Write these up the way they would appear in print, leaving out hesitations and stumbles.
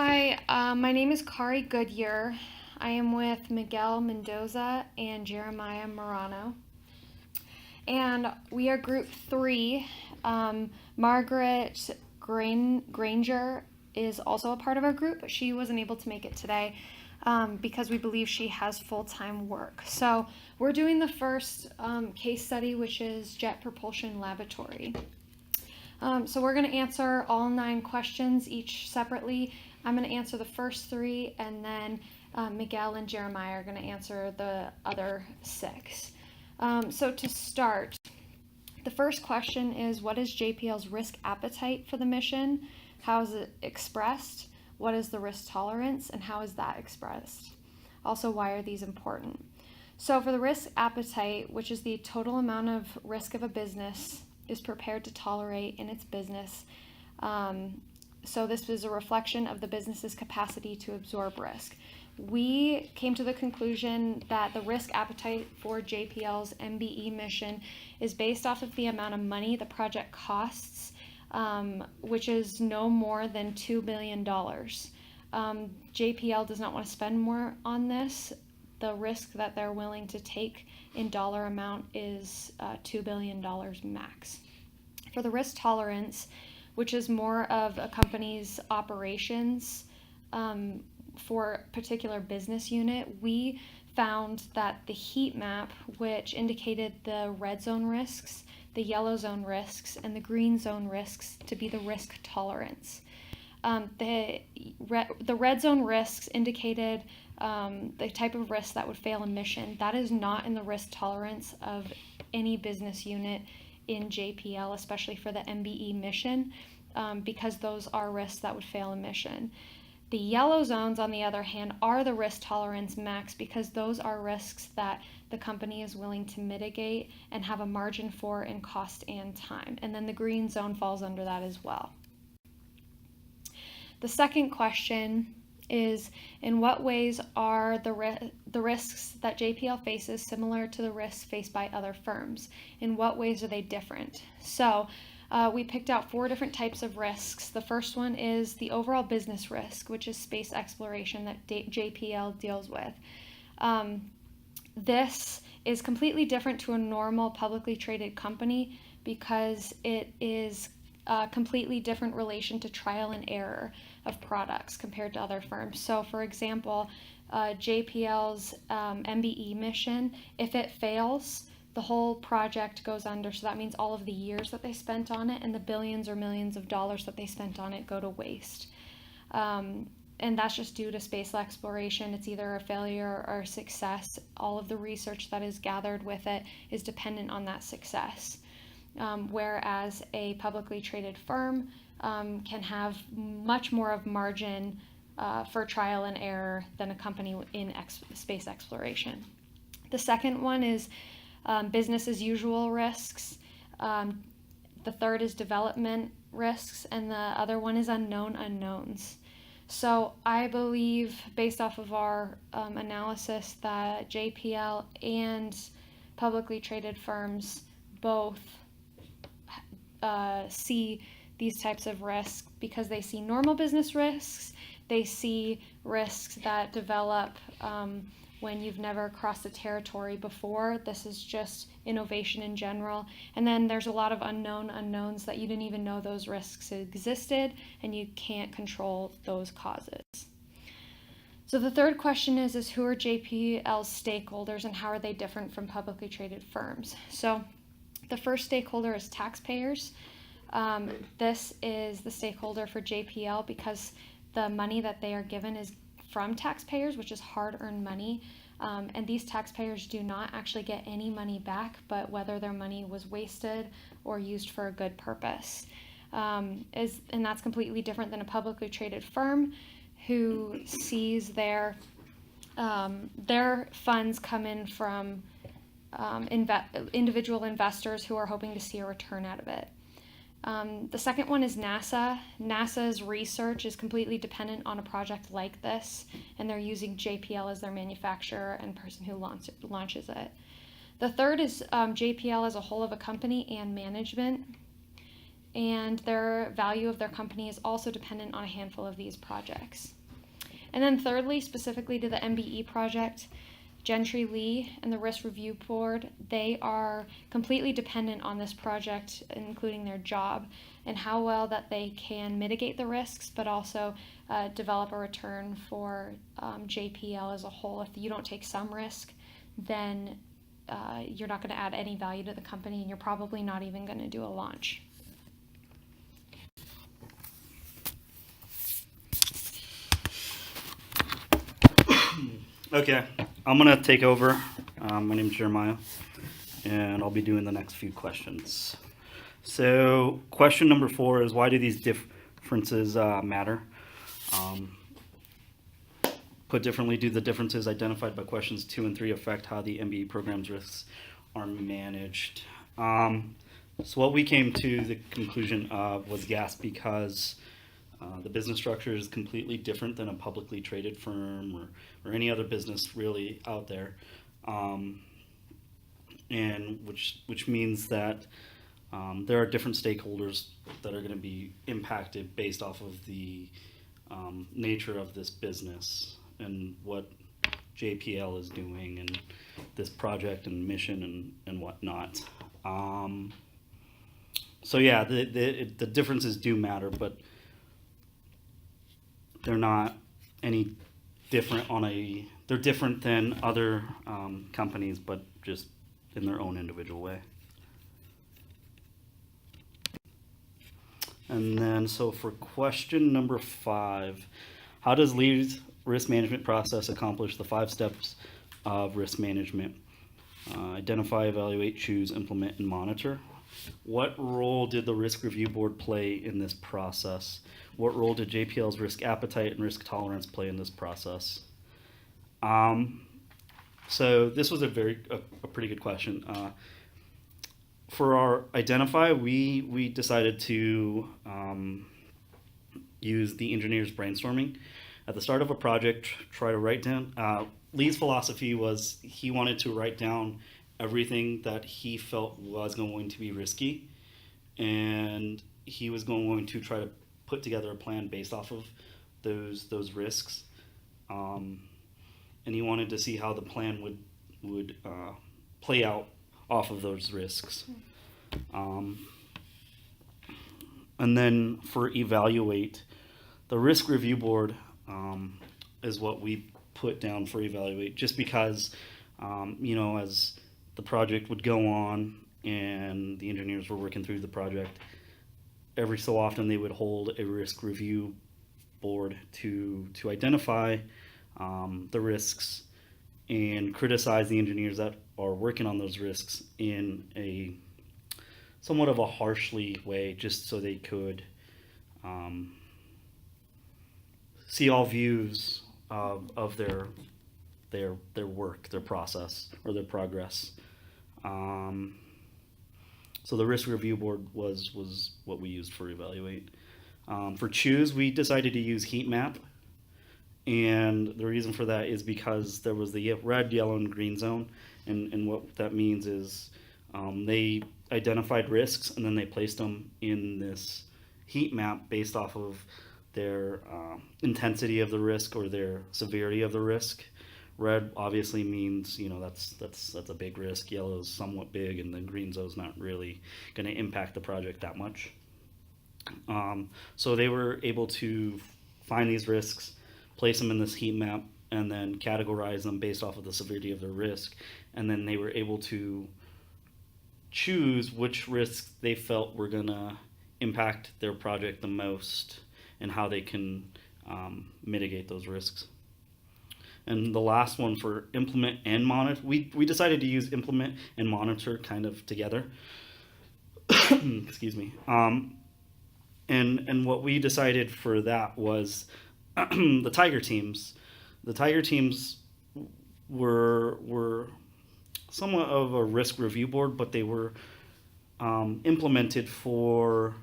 Hi, my name is Kari Goodyear. I am with Miguel Mendoza and Jeremiah Morano. And we are group three. Margaret Granger is also a part of our group, but she wasn't able to make it today because we believe she has full-time work. So we're doing the first case study, which is Jet Propulsion Laboratory. So we're going to answer all 9 questions each separately. I'm going to answer the first 3, and then Miguel and Jeremiah are going to answer the other 6. So to start, the first question is, what is JPL's risk appetite for the mission? How is it expressed? What is the risk tolerance, and how is that expressed? Also, why are these important? So for the risk appetite, which is the total amount of risk of a business is prepared to tolerate in its business. So this is a reflection of the business's capacity to absorb risk. We came to the conclusion that the risk appetite for JPL's MBE mission is based off of the amount of money the project costs, which is no more than $2 billion. JPL does not want to spend more on this. The risk that they're willing to take in dollar amount is $2 billion max. For the risk tolerance, which is more of a company's operations for a particular business unit, we found that the heat map, which indicated the red zone risks, the yellow zone risks, and the green zone risks to be the risk tolerance. The red zone risks indicated the type of risk that would fail a mission. That is not in the risk tolerance of any business unit in JPL, especially for the MBE mission, because those are risks that would fail a mission. The yellow zones, on the other hand, are the risk tolerance max because those are risks that the company is willing to mitigate and have a margin for in cost and time. And then the green zone falls under that as well. The second question is, in what ways are the risks that JPL faces similar to the risks faced by other firms? In what ways are they different? So we picked out 4 different types of risks. The first one is the overall business risk, which is space exploration that JPL deals with. This is completely different to a normal publicly traded company because it is a completely different relation to trial and error of products compared to other firms. So for example, JPL's MBE mission, if it fails, the whole project goes under. So that means all of the years that they spent on it and the billions or millions of dollars that they spent on it go to waste. And that's just due to space exploration. It's either a failure or a success. All of the research that is gathered with it is dependent on that success. Whereas a publicly traded firm can have much more of margin for trial and error than a company in space exploration. The second one is business as usual risks. The third is development risks, and the other one is unknown unknowns. So I believe, based off of our analysis, that JPL and publicly traded firms both see these types of risks because they see normal business risks, they see risks that develop when you've never crossed a territory before. This is just innovation in general. And then there's a lot of unknown unknowns that you didn't even know those risks existed, and you can't control those causes. So the third question is who are JPL's stakeholders and how are they different from publicly traded firms? So the first stakeholder is taxpayers. This is the stakeholder for JPL because the money that they are given is from taxpayers, which is hard-earned money. And these taxpayers do not actually get any money back, but whether their money was wasted or used for a good purpose. And that's completely different than a publicly traded firm who sees their funds come in from individual investors who are hoping to see a return out of it. The second one is NASA. NASA's research is completely dependent on a project like this, and they're using JPL as their manufacturer and person who launches it. The third is JPL as a whole of a company and management. and their value of their company is also dependent on a handful of these projects. And then thirdly, specifically to the MBE project, Gentry Lee and the Risk Review Board, they are completely dependent on this project, including their job, and how well that they can mitigate the risks, but also develop a return for JPL as a whole. If you don't take some risk, then you're not going to add any value to the company, and you're probably not even going to do a launch. Okay, I'm going to take over. My name is Jeremiah, and I'll be doing the next few questions. So question number 4 is, why do these differences matter? Put differently, do the differences identified by questions 2 and 3 affect how the MBE program's risks are managed? So what we came to the conclusion of was yes, because the business structure is completely different than a publicly traded firm or any other business really out there, and which means that there are different stakeholders that are going to be impacted based off of the nature of this business and what JPL is doing and this project and mission and whatnot. So yeah, the differences do matter, but they're not any different they're different than other companies, but just in their own individual way. And then, so for question number 5, how does Lee's risk management process accomplish the 5 steps of risk management? Identify, evaluate, choose, implement, and monitor. What role did the risk review board play in this process? What role did JPL's risk appetite and risk tolerance play in this process? So this was a pretty good question. For our identify, we decided to use the engineers brainstorming. At the start of a project, try to write down, Lee's philosophy was he wanted to write down everything that he felt was going to be risky, and he was going to try to put together a plan based off of those risks, and he wanted to see how the plan would play out off of those risks. And then for evaluate, the risk review board is what we put down for evaluate, just because as the project would go on and the engineers were working through the project, every so often they would hold a risk review board to identify the risks and criticize the engineers that are working on those risks in a somewhat of a harshly way, just so they could see all views of their work, their process, or their progress. So the risk review board was what we used for evaluate. For choose, we decided to use heat map, and the reason for that is because there was the red, yellow, and green zone, and what that means is they identified risks and then they placed them in this heat map based off of their intensity of the risk or their severity of the risk. Red obviously means that's a big risk. Yellow is somewhat big, and the green zone is not really going to impact the project that much. So they were able to find these risks, place them in this heat map, and then categorize them based off of the severity of the risk, and then they were able to choose which risks they felt were going to impact their project the most and how they can mitigate those risks. And the last one for implement and monitor, we decided to use implement and monitor kind of together. Excuse me. And what we decided for that was the Tiger teams. The Tiger teams were somewhat of a risk review board, but they were implemented for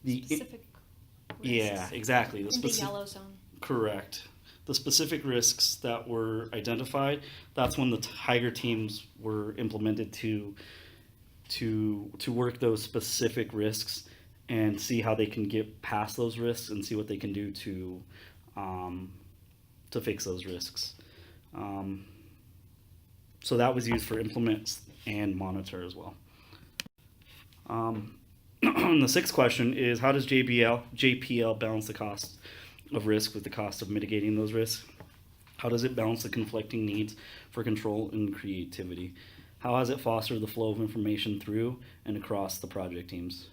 the Specific risks. Yeah, exactly. In the yellow zone. Correct. The specific risks that were identified, that's when the Tiger teams were implemented to work those specific risks and see how they can get past those risks and see what they can do to fix those risks. So that was used for implement and monitor as well. The sixth question is, how does JPL balance the cost of risk with the cost of mitigating those risks? How does it balance the conflicting needs for control and creativity? How has it fostered the flow of information through and across the project teams?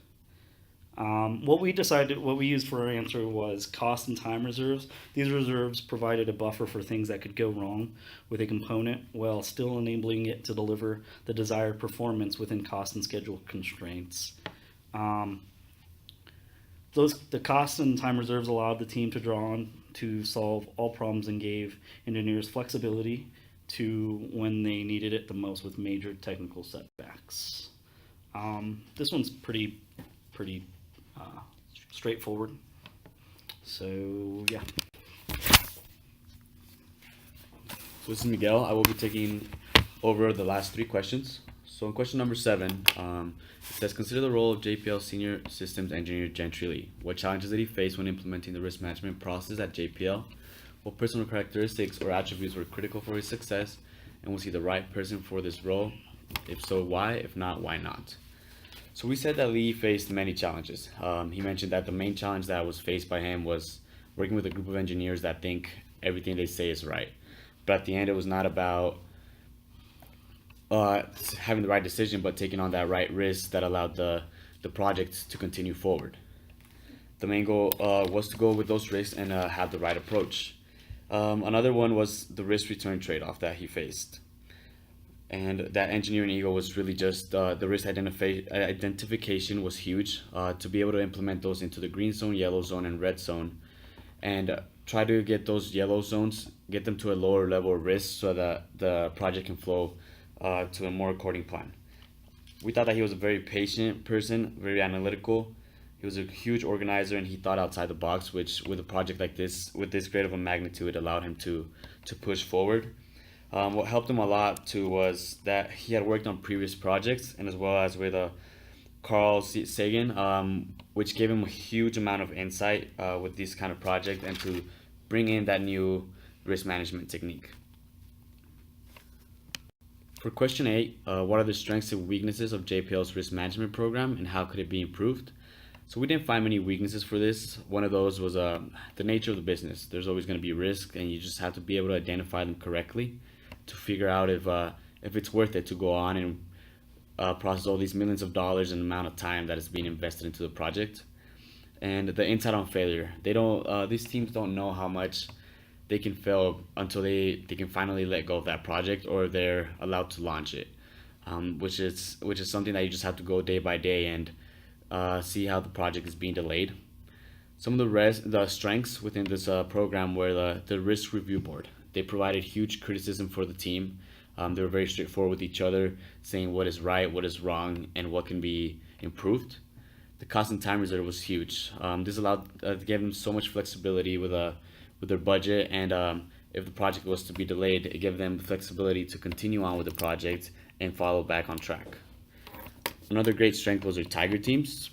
What we used for our answer was cost and time reserves. These reserves provided a buffer for things that could go wrong with a component while still enabling it to deliver the desired performance within cost and schedule constraints. The cost and time reserves allowed the team to draw on to solve all problems and gave engineers flexibility to when they needed it the most with major technical setbacks. This one's pretty straightforward. So yeah. So this is Miguel. I will be taking over the last three questions. So in question number 7, it says, consider the role of JPL Senior Systems Engineer Gentry Lee. What challenges did he face when implementing the risk management process at JPL? What personal characteristics or attributes were critical for his success? And was he the right person for this role? If so, why? If not, why not? So we said that Lee faced many challenges. He mentioned that the main challenge that was faced by him was working with a group of engineers that think everything they say is right. But at the end, it was not about having the right decision, but taking on that right risk that allowed the project to continue forward. The main goal was to go with those risks and have the right approach. Another one was the risk-return trade-off that he faced. And that engineering ego was really just the risk identification was huge, to be able to implement those into the green zone, yellow zone, and red zone, and try to get those yellow zones, get them to a lower level of risk so that the project can flow to a more according plan. We thought that he was a very patient person, very analytical. He was a huge organizer, and he thought outside the box, which with a project like this, with this great of a magnitude, allowed him to push forward. What helped him a lot too was that he had worked on previous projects, and as well as with Carl Sagan, which gave him a huge amount of insight with this kind of project and to bring in that new risk management technique. For question 8, what are the strengths and weaknesses of JPL's risk management program and how could it be improved? So we didn't find many weaknesses for this. One of those was the nature of the business. There's always going to be risk, and you just have to be able to identify them correctly to figure out if it's worth it to go on and process all these millions of dollars and amount of time that is being invested into the project. And the insight on failure. These teams don't know how much they can fail until they can finally let go of that project or they're allowed to launch it, which is something that you just have to go day by day and see how the project is being delayed. Some of the strengths within this program were the risk review board. They provided huge criticism for the team. They were very straightforward with each other, saying what is right, what is wrong, and what can be improved. The cost and time reserve was huge. This allowed gave them so much flexibility with their budget, and if the project was to be delayed, it gave them the flexibility to continue on with the project and follow back on track. Another great strength was their tiger teams.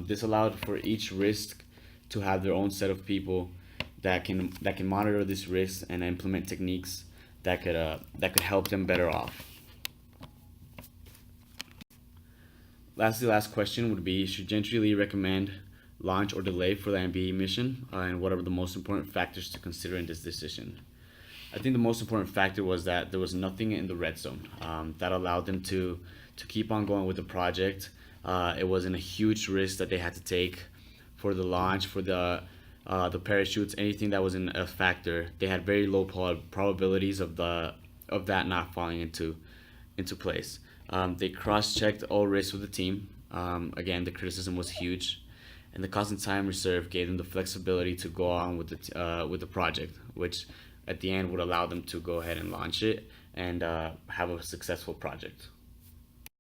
This allowed for each risk to have their own set of people that can monitor this risk and implement techniques that could help them better off. Last question would be, should Gentry Lee recommend launch or delay for the MBE mission, and what are the most important factors to consider in this decision? I think the most important factor was that there was nothing in the red zone that allowed them to keep on going with the project. It wasn't a huge risk that they had to take for the launch, for the parachutes, anything that wasn't a factor. They had very low probabilities of that not falling into place. They cross-checked all risks with the team. Again, the criticism was huge, and the cost and time reserve gave them the flexibility to go on with the project, which at the end would allow them to go ahead and launch it and have a successful project.